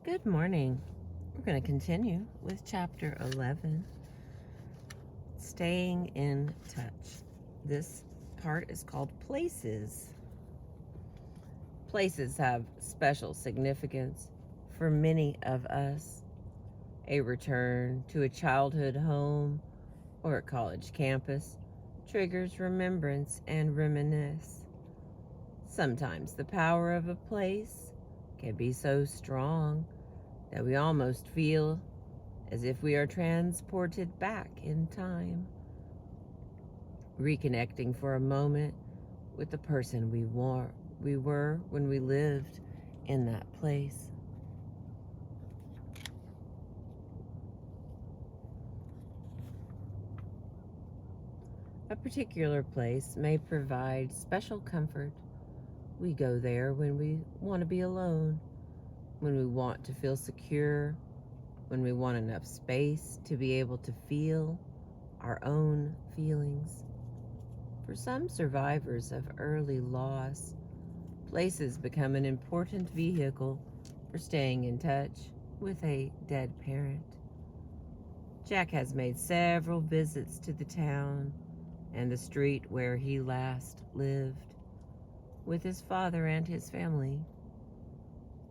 Good morning. We're going to continue with chapter 11, Staying in Touch. This part is called Places. Places have special significance for many of us. A return to a childhood home or a college campus triggers remembrance and reminisce. Sometimes the power of a place can be so strong that we almost feel as if we are transported back in time, reconnecting for a moment with the person we were when we lived in that place. A particular place may provide special comfort. We go there when we want to be alone, when we want to feel secure, when we want enough space to be able to feel our own feelings. For some survivors of early loss, places become an important vehicle for staying in touch with a dead parent. Jack has made several visits to the town and the street where he last lived with his father and his family.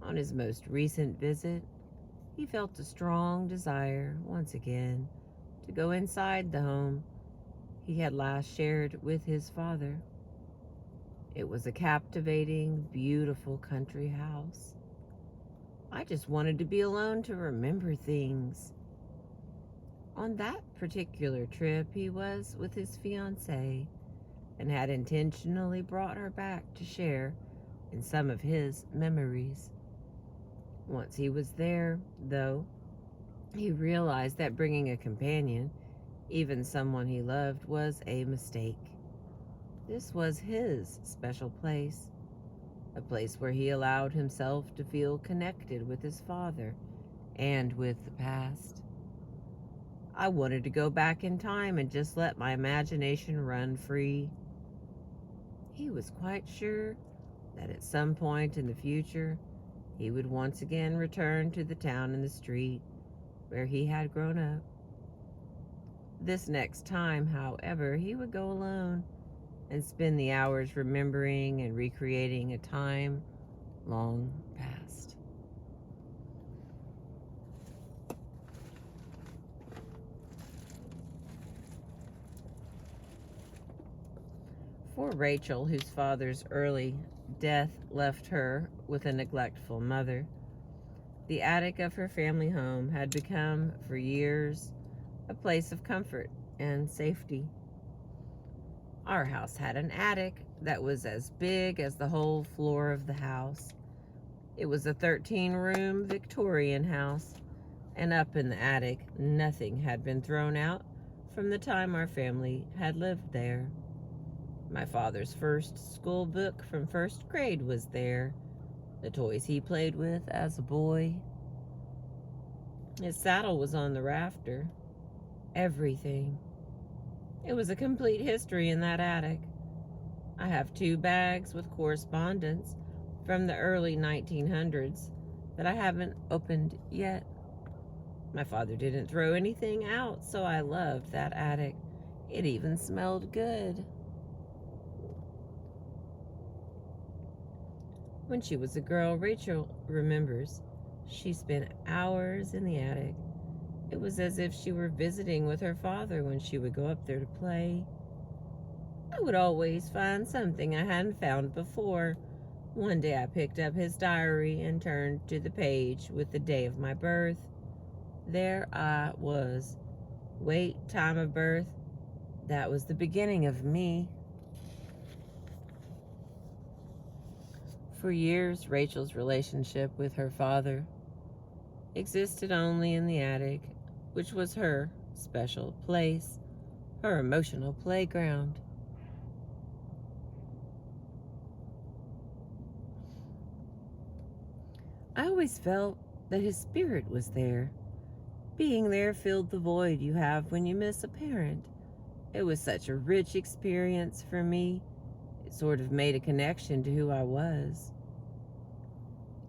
On his most recent visit, he felt a strong desire, once again, to go inside the home he had last shared with his father. It was a captivating, beautiful country house. I just wanted to be alone to remember things. On that particular trip, he was with his fiancée and had intentionally brought her back to share in some of his memories. Once he was there, though, he realized that bringing a companion, even someone he loved, was a mistake. This was his special place, a place where he allowed himself to feel connected with his father and with the past. I wanted to go back in time and just let my imagination run free. He was quite sure that at some point in the future, he would once again return to the town and the street where he had grown up. This next time, however, he would go alone and spend the hours remembering and recreating a time long past. For Rachel, whose father's early death left her with a neglectful mother, the attic of her family home had become, for years, a place of comfort and safety. Our house had an attic that was as big as the whole floor of the house. It was a 13-room Victorian house, and up in the attic, nothing had been thrown out from the time our family had lived there. My father's first school book from first grade was there, the toys he played with as a boy. His saddle was on the rafter. Everything. It was a complete history in that attic. I have 2 bags with correspondence from the early 1900s that I haven't opened yet. My father didn't throw anything out, so I loved that attic. It even smelled good. When she was a girl, Rachel remembers, she spent hours in the attic. It was as if she were visiting with her father when she would go up there to play. I would always find something I hadn't found before. One day I picked up his diary and turned to the page with the day of my birth. There I was. Wait, time of birth. That was the beginning of me. For years, Rachel's relationship with her father existed only in the attic, which was her special place, her emotional playground. I always felt that his spirit was there. Being there filled the void you have when you miss a parent. It was such a rich experience for me. It sort of made a connection to who I was.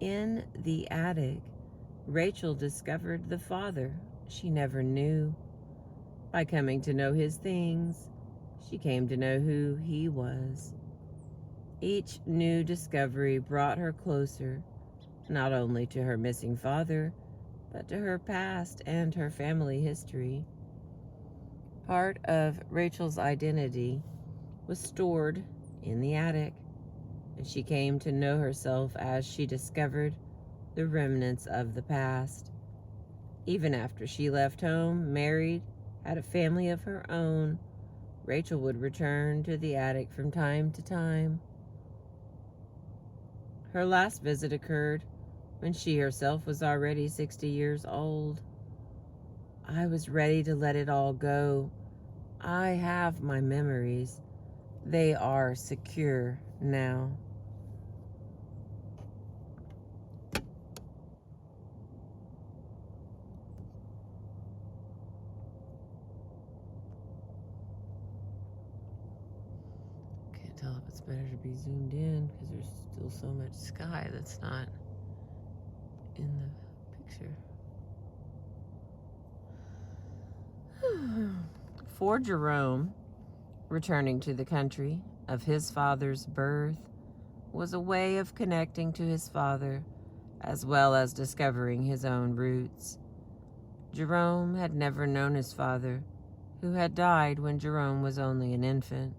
In the attic, Rachel discovered the father she never knew. By coming to know his things, she came to know who he was. Each new discovery brought her closer, not only to her missing father, but to her past and her family history. Part of Rachel's identity was stored in the attic, and she came to know herself as she discovered the remnants of the past. Even after she left home, married, had a family of her own, Rachel would return to the attic from time to time. Her last visit occurred when she herself was already 60 years old. I was ready to let it all go. I have my memories. They are secure now. Can't tell if it's better to be zoomed in because there's still so much sky that's not in the picture. For Jerome, returning to the country of his father's birth was a way of connecting to his father as well as discovering his own roots. Jerome had never known his father, who had died when Jerome was only an infant.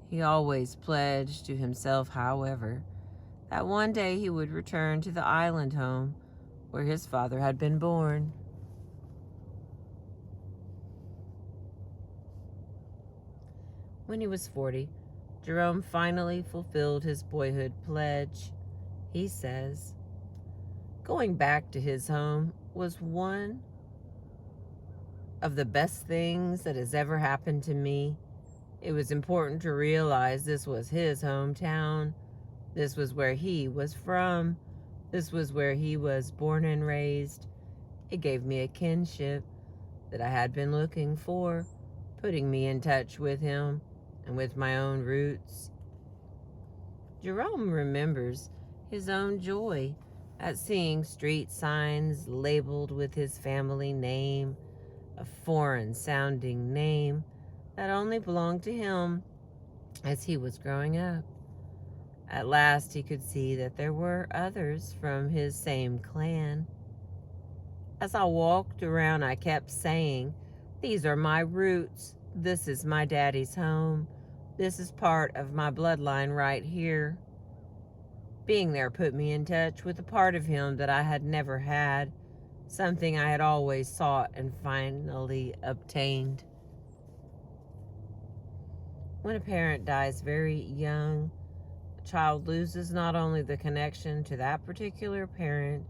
He always pledged to himself, however, that one day he would return to the island home where his father had been born. When he was 40, Jerome finally fulfilled his boyhood pledge. He says, "Going back to his home was one of the best things that has ever happened to me. It was important to realize this was his hometown. This was where he was from. This was where he was born and raised. It gave me a kinship that I had been looking for, putting me in touch with him and with my own roots." Jerome remembers his own joy at seeing street signs labeled with his family name, a foreign-sounding name that only belonged to him as he was growing up. At last he could see that there were others from his same clan. As I walked around, I kept saying, "These are my roots. This is my daddy's home. This is part of my bloodline right here." Being there put me in touch with a part of him that I had never had, something I had always sought and finally obtained. When a parent dies very young, a child loses not only the connection to that particular parent,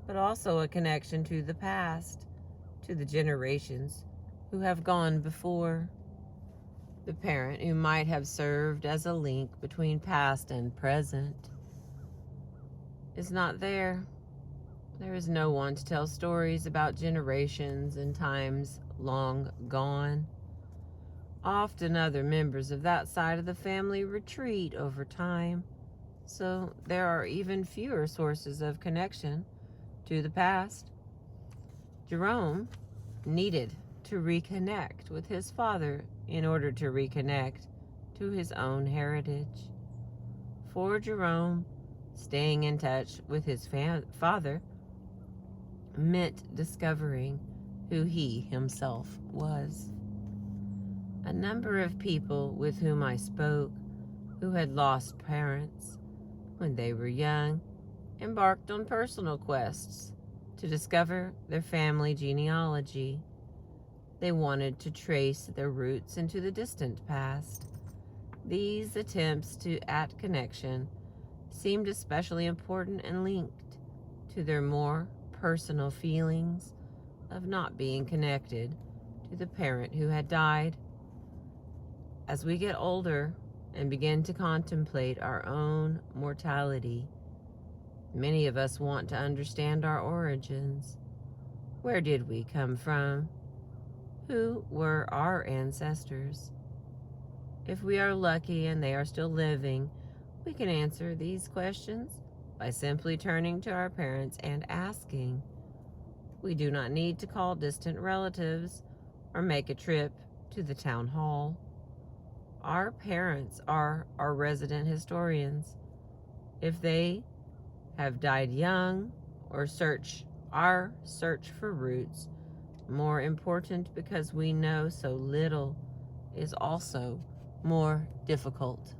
but also a connection to the past, to the generations who have gone before. The parent who might have served as a link between past and present is not there. There is no one to tell stories about generations and times long gone. Often other members of that side of the family retreat over time, so there are even fewer sources of connection to the past. Jerome needed to reconnect with his father in order to reconnect to his own heritage. For Jerome, staying in touch with his father meant discovering who he himself was. A number of people with whom I spoke who had lost parents when they were young embarked on personal quests to discover their family genealogy. They wanted to trace their roots into the distant past. These attempts at connection seemed especially important and linked to their more personal feelings of not being connected to the parent who had died. As we get older and begin to contemplate our own mortality, many of us want to understand our origins. Where did we come from? Who were our ancestors? If we are lucky and they are still living, we can answer these questions by simply turning to our parents and asking. We do not need to call distant relatives or make a trip to the town hall. Our parents are our resident historians. If they have died young or our search for roots, more important because we know so little, is also more difficult.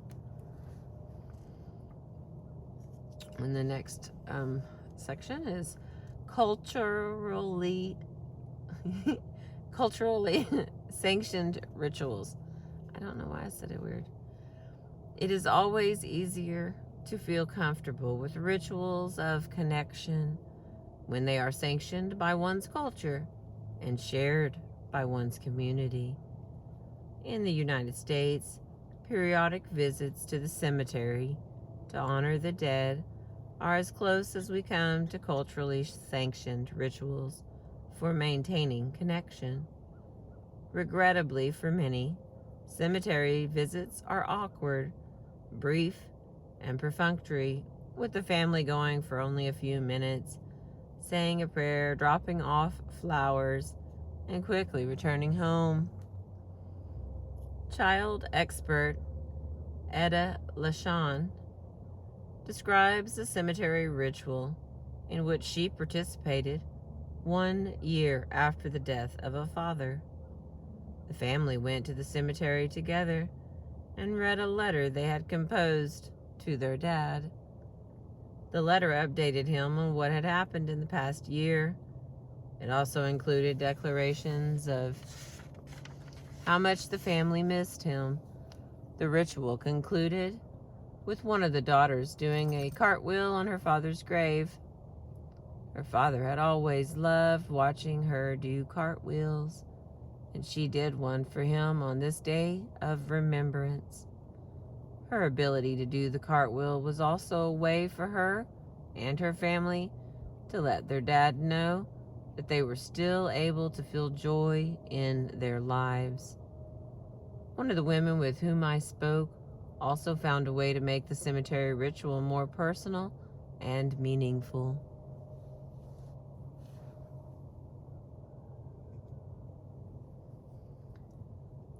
And the next section is culturally sanctioned rituals. I don't know why I said it weird. It is always easier to feel comfortable with rituals of connection when they are sanctioned by one's culture and shared by one's community. In the United States, periodic visits to the cemetery to honor the dead are as close as we come to culturally sanctioned rituals for maintaining connection. Regrettably for many, cemetery visits are awkward, brief, and perfunctory, with the family going for only a few minutes, saying a prayer, dropping off flowers, and quickly returning home. Child expert Etta LaShawn describes the cemetery ritual in which she participated 1 year after the death of a father. The family went to the cemetery together and read a letter they had composed to their dad. The letter updated him on what had happened in the past year. It also included declarations of how much the family missed him. The ritual concluded with one of the daughters doing a cartwheel on her father's grave. Her father had always loved watching her do cartwheels, and she did one for him on this day of remembrance. Her ability to do the cartwheel was also a way for her and her family to let their dad know that they were still able to feel joy in their lives. One of the women with whom I spoke also found a way to make the cemetery ritual more personal and meaningful.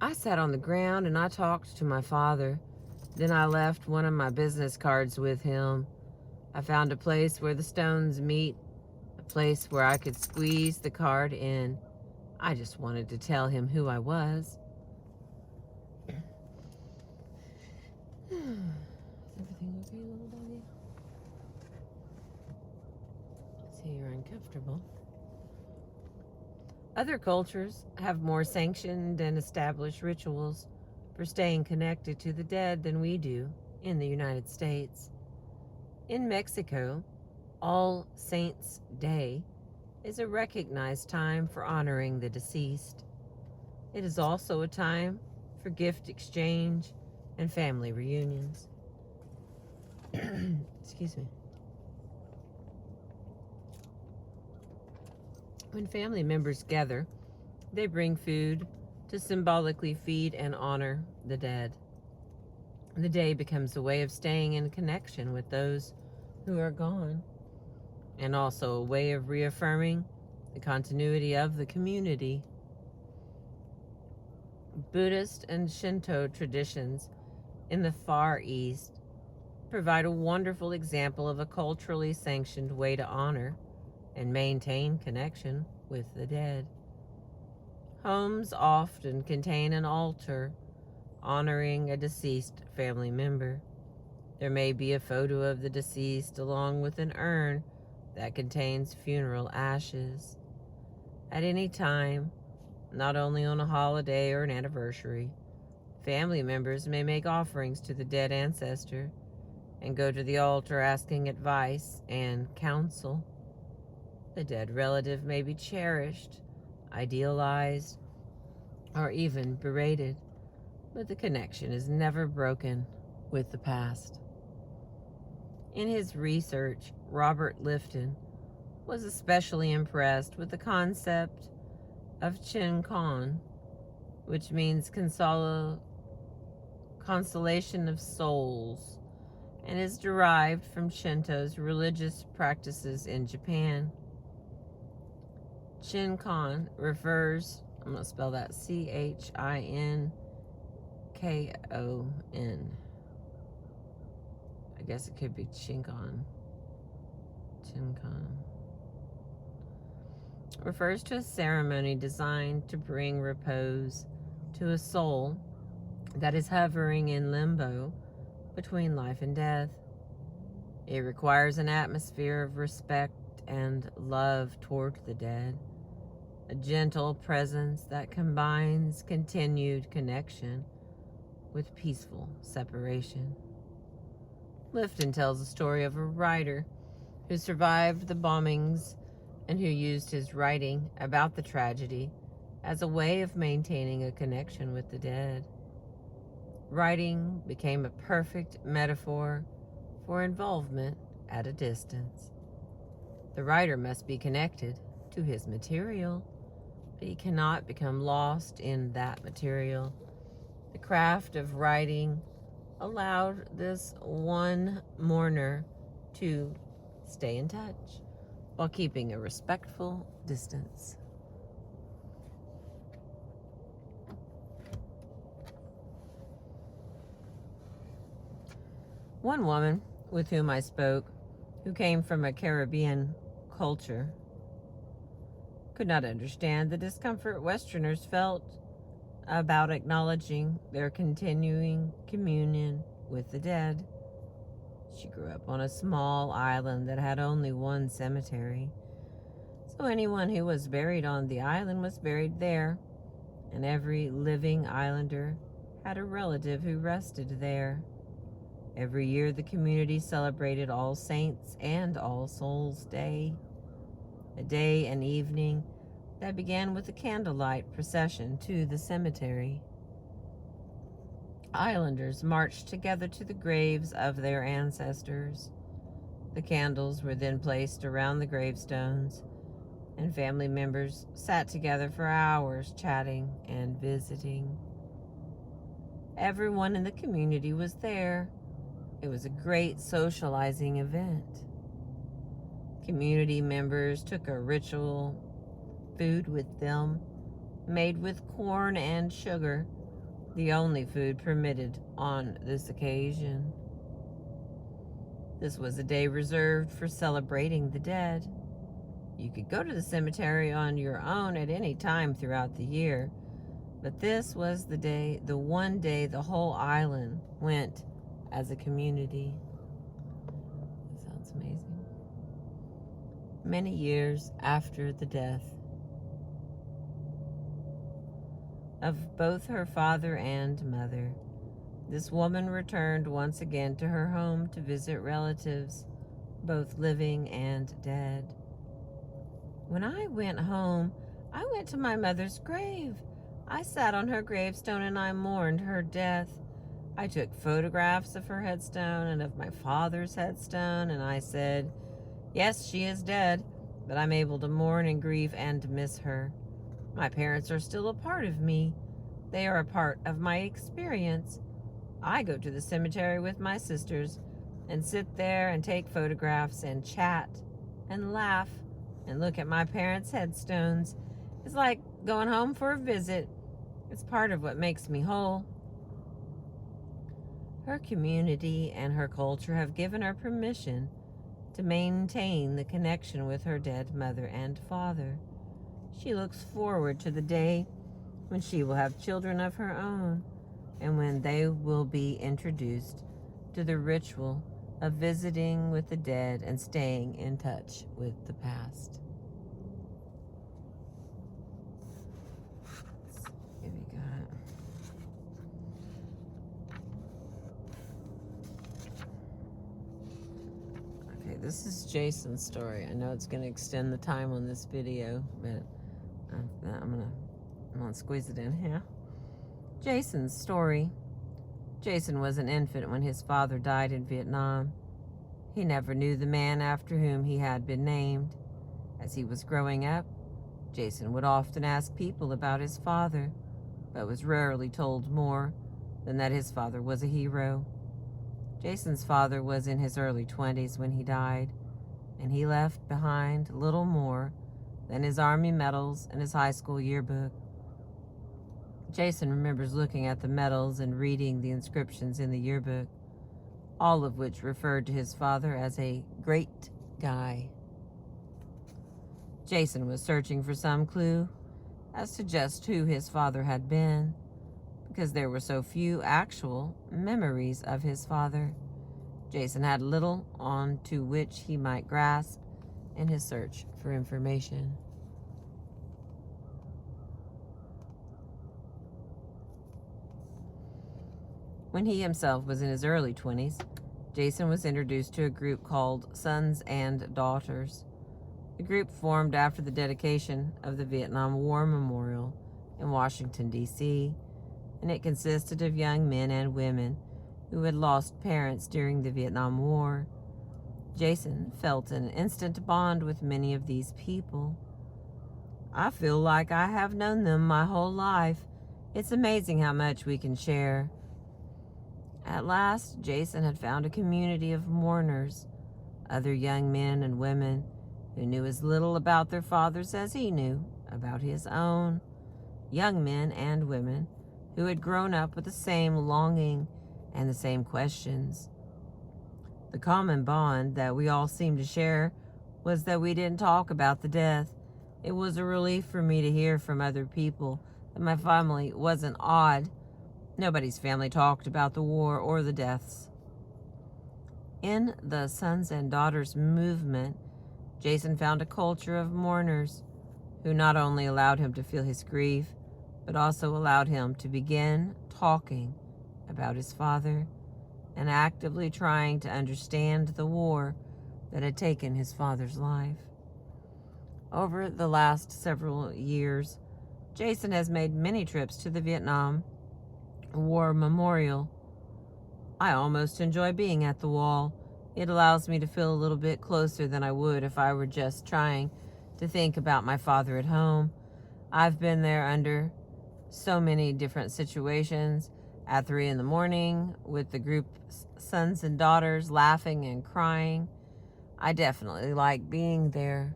I sat on the ground and I talked to my father. Then I left one of my business cards with him. I found a place where the stones meet, a place where I could squeeze the card in. I just wanted to tell him who I was. Is everything okay, little doggy? I see you're uncomfortable. Other cultures have more sanctioned and established rituals for staying connected to the dead than we do in the United States. In Mexico, All Saints' Day is a recognized time for honoring the deceased. It is also a time for gift exchange and family reunions. Excuse me. When family members gather, they bring food to symbolically feed and honor the dead. The day becomes a way of staying in connection with those who are gone, and also a way of reaffirming the continuity of the community. Buddhist and Shinto traditions in the Far East provide a wonderful example of a culturally sanctioned way to honor and maintain connection with the dead. Homes often contain an altar honoring a deceased family member. There may be a photo of the deceased along with an urn that contains funeral ashes. At any time, not only on a holiday or an anniversary, family members may make offerings to the dead ancestor and go to the altar asking advice and counsel. The dead relative may be cherished, idealized, or even berated, but the connection is never broken with the past. In his research, Robert Lifton was especially impressed with the concept of Chinchon, which means consolation of souls, and is derived from Shinto's religious practices in Japan. Shingon refers, I'm going to spell that Chinkon. I guess it could be Shingon. Shingon. Refers to a ceremony designed to bring repose to a soul that is hovering in limbo between life and death. It requires an atmosphere of respect and love toward the dead, a gentle presence that combines continued connection with peaceful separation. Lifton tells the story of a writer who survived the bombings and who used his writing about the tragedy as a way of maintaining a connection with the dead. Writing became a perfect metaphor for involvement at a distance. The writer must be connected to his material, but he cannot become lost in that material. The craft of writing allowed this one mourner to stay in touch while keeping a respectful distance. One woman with whom I spoke, who came from a Caribbean culture, could not understand the discomfort Westerners felt about acknowledging their continuing communion with the dead. She grew up on a small island that had only one cemetery, so anyone who was buried on the island was buried there, and every living islander had a relative who rested there. Every year the community celebrated All Saints and All Souls Day, a day and evening that began with a candlelight procession to the cemetery. Islanders marched together to the graves of their ancestors. The candles were then placed around the gravestones, and family members sat together for hours chatting and visiting. Everyone in the community was there. It was a great socializing event. Community members took a ritual food with them, made with corn and sugar, the only food permitted on this occasion. This was a day reserved for celebrating the dead. You could go to the cemetery on your own at any time throughout the year, but this was the one day the whole island went as a community. That sounds amazing. Many years after the death of both her father and mother, this woman returned once again to her home to visit relatives, both living and dead. When I went home, I went to my mother's grave. I sat on her gravestone and I mourned her death. I took photographs of her headstone and of my father's headstone, and I said, yes, she is dead, but I'm able to mourn and grieve and miss her. My parents are still a part of me. They are a part of my experience. I go to the cemetery with my sisters and sit there and take photographs and chat and laugh and look at my parents' headstones. It's like going home for a visit. It's part of what makes me whole. Her community and her culture have given her permission to maintain the connection with her dead mother and father. She looks forward to the day when she will have children of her own and when they will be introduced to the ritual of visiting with the dead and staying in touch with the past. Here we got. Okay, this is Jason's story. I know it's going to extend the time on this video, but I'm gonna squeeze it in here. Jason's story. Jason was an infant when his father died in Vietnam. He never knew the man after whom he had been named. As he was growing up, Jason would often ask people about his father, but was rarely told more than that his father was a hero. Jason's father was in his early 20s when he died, and he left behind little more than his Army medals and his high school yearbook. Jason remembers looking at the medals and reading the inscriptions in the yearbook, all of which referred to his father as a great guy. Jason was searching for some clue as to just who his father had been, because there were so few actual memories of his father. Jason had little on to which he might grasp in his search for information. When he himself was in his early 20s, Jason was introduced to a group called Sons and Daughters. The group formed after the dedication of the Vietnam War Memorial in Washington, D.C., and it consisted of young men and women who had lost parents during the Vietnam War. Jason felt an instant bond with many of these people. "I feel like I have known them my whole life. It's amazing how much we can share." At last, Jason had found a community of mourners, other young men and women who knew as little about their fathers as he knew about his own, young men and women who had grown up with the same longing and the same questions. The common bond that we all seemed to share was that we didn't talk about the death. It was a relief for me to hear from other people that my family wasn't odd. Nobody's family talked about the war or the deaths. In the Sons and Daughters movement, Jason found a culture of mourners who not only allowed him to feel his grief, but also allowed him to begin talking about his father and actively trying to understand the war that had taken his father's life. Over the last several years, Jason has made many trips to the Vietnam War Memorial. I almost enjoy being at the wall. It allows me to feel a little bit closer than I would if I were just trying to think about my father at home. I've been there under so many different situations, at 3 a.m. with the group Sons and Daughters laughing and crying. I definitely like being there.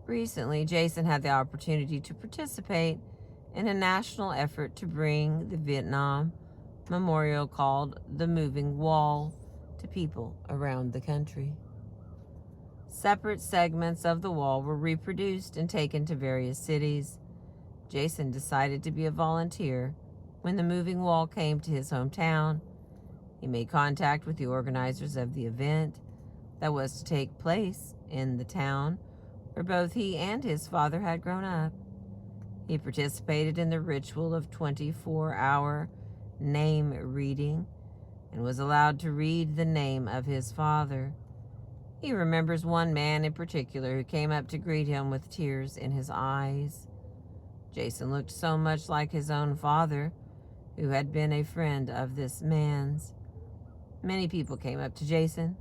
Recently, Jason had the opportunity to participate in a national effort to bring the Vietnam Memorial called the Moving Wall to people around the country. Separate segments of the wall were reproduced and taken to various cities. Jason decided to be a volunteer when the moving wall came to his hometown. He made contact with the organizers of the event that was to take place in the town where both he and his father had grown up. He participated in the ritual of 24-hour name reading and was allowed to read the name of his father. He remembers one man in particular who came up to greet him with tears in his eyes. Jason looked so much like his own father, who had been a friend of this man's. Many people came up to Jason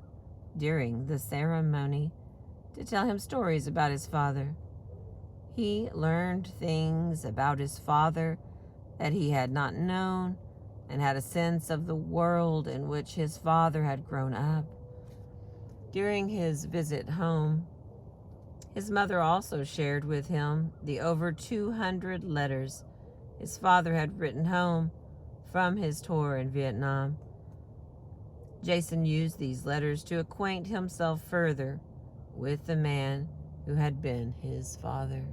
during the ceremony to tell him stories about his father. He learned things about his father that he had not known and had a sense of the world in which his father had grown up. During his visit home, his mother also shared with him the over 200 letters his father had written home from his tour in Vietnam. Jason used these letters to acquaint himself further with the man who had been his father.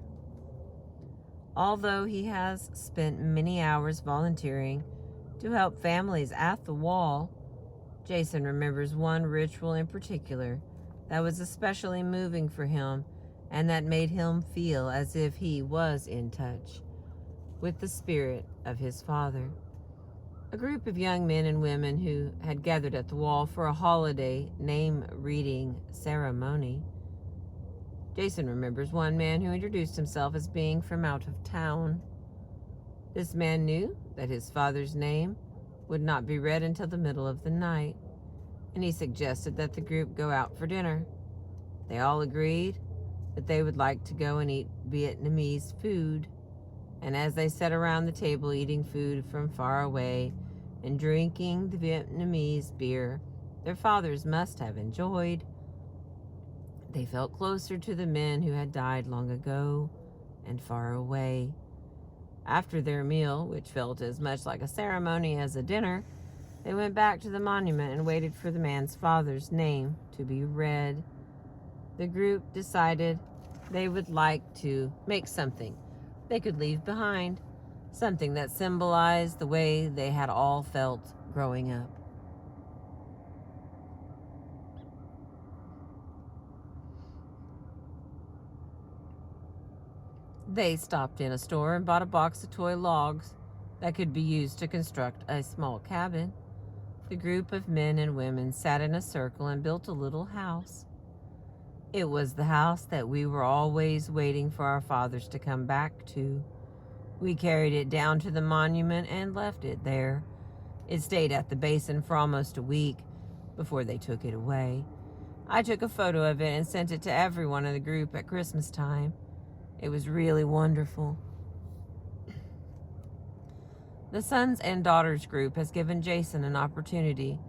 Although he has spent many hours volunteering to help families at the wall, Jason remembers one ritual in particular that was especially moving for him and that made him feel as if he was in touch with the spirit of his father. A group of young men and women who had gathered at the wall for a holiday name-reading ceremony. Jason remembers one man who introduced himself as being from out of town. This man knew that his father's name would not be read until the middle of the night, and he suggested that the group go out for dinner. They all agreed that they would like to go and eat Vietnamese food, and as they sat around the table eating food from far away, and drinking the Vietnamese beer their fathers must have enjoyed. They felt closer to the men who had died long ago and far away. After their meal, which felt as much like a ceremony as a dinner, they went back to the monument and waited for the man's father's name to be read. The group decided they would like to make something they could leave behind, something that symbolized the way they had all felt growing up. They stopped in a store and bought a box of toy logs that could be used to construct a small cabin. The group of men and women sat in a circle and built a little house. It was the house that we were always waiting for our fathers to come back to. We carried it down to the monument and left it there. It stayed at the basin for almost a week before they took it away. I took a photo of it and sent it to everyone in the group at Christmas time. It was really wonderful. The Sons and Daughters group has given Jason an opportunity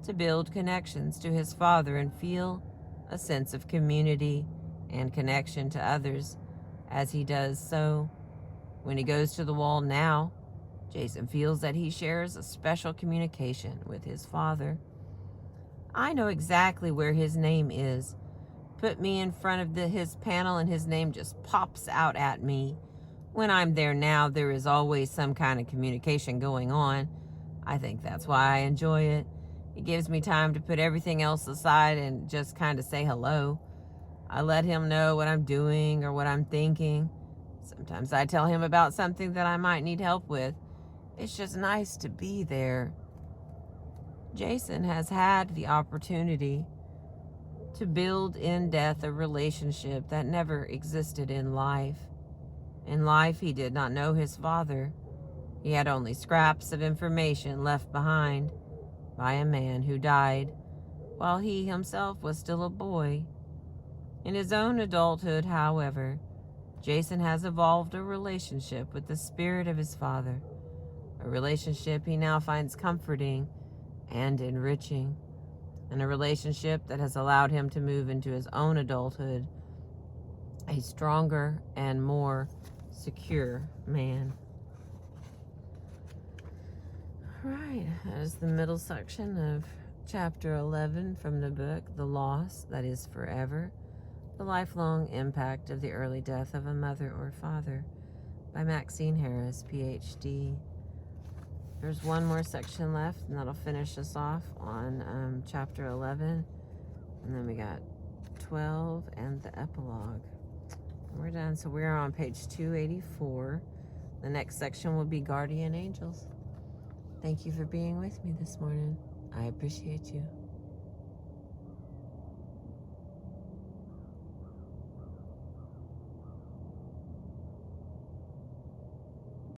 to build connections to his father and feel a sense of community and connection to others as he does so. When he goes to the wall now, Jason feels that he shares a special communication with his father. I know exactly where his name is. Put me in front of his panel and his name just pops out at me. When I'm there now, there is always some kind of communication going on. I think that's why I enjoy it. It gives me time to put everything else aside and just kind of say hello. I let him know what I'm doing or what I'm thinking. Sometimes I tell him about something that I might need help with. It's just nice to be there. Jason has had the opportunity to build in death a relationship that never existed in life. In life, he did not know his father. He had only scraps of information left behind by a man who died while he himself was still a boy. In his own adulthood, however, Jason has evolved a relationship with the spirit of his father, a relationship he now finds comforting and enriching, and a relationship that has allowed him to move into his own adulthood a stronger and more secure man. All right, that is the middle section of chapter 11 from the book, The Loss That Is Forever, The Lifelong Impact of the Early Death of a Mother or Father by Maxine Harris, PhD. There's one more section left, and that'll finish us off on chapter 11. And then we got 12 and the epilogue. We're done. So we're on page 284. The next section will be Guardian Angels. Thank you for being with me this morning. I appreciate you.